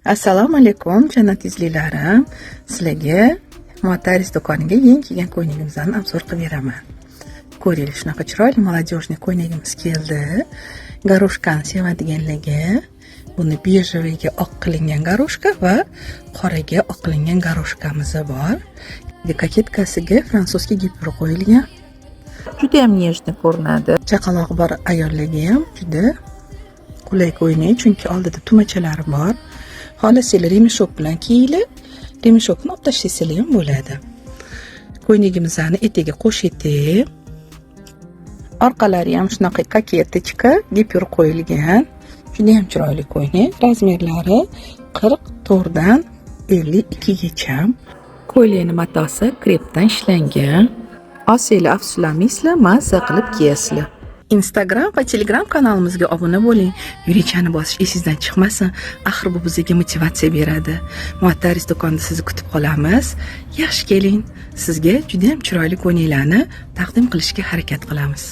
Assalomu alaykum jannat izlilarim. Sizlarga Muattaris do'koniga yangi kelgan ko'ylagimizdan obzor qilib beraman. Ko'ringlar, shunaqa chiroyli молодежный ko'ylagimiz keldi. Garoshkani sevadiganlarga buni bejeviga oq qilingan garoshka va qoraga oq qilingan garoshkamiz bor. Koketkasiga frantsuzcha gipur qo'yilgan. Juda ham nejniy ko'rinadi. Chaqaloq bor ayollarga ham juda qulay ko'ylak, chunki oldida tumachalari bor. Xolasizlar remeshok bilan kiyilib, remeshokni olib tashlaysizlar ham bo'ladi. Ko'ylagimizning etagi qo'sh etek. Orqalari ham shunaqa koketочка, gipur qo'yilgan. Juda ham chiroyli ko'ylak. Razmerlari 44 dan 52 gacha. Ko'ylakning matosi krepdan ishlangan. Olsanglar afsuslamaysizlar, mazza qilib kiyasizlar. Instagram va Telegram kanalimizga obuna bo'ling. Yurichani bosish esingizdan chiqmasin. Axir bu bizga motivatsiya beradi. Muattaris do'konida sizni kutib qolamiz. Yaxshi keling. Sizga juda ham chiroyli ko'ylaklarni taqdim qilishga harakat qilamiz.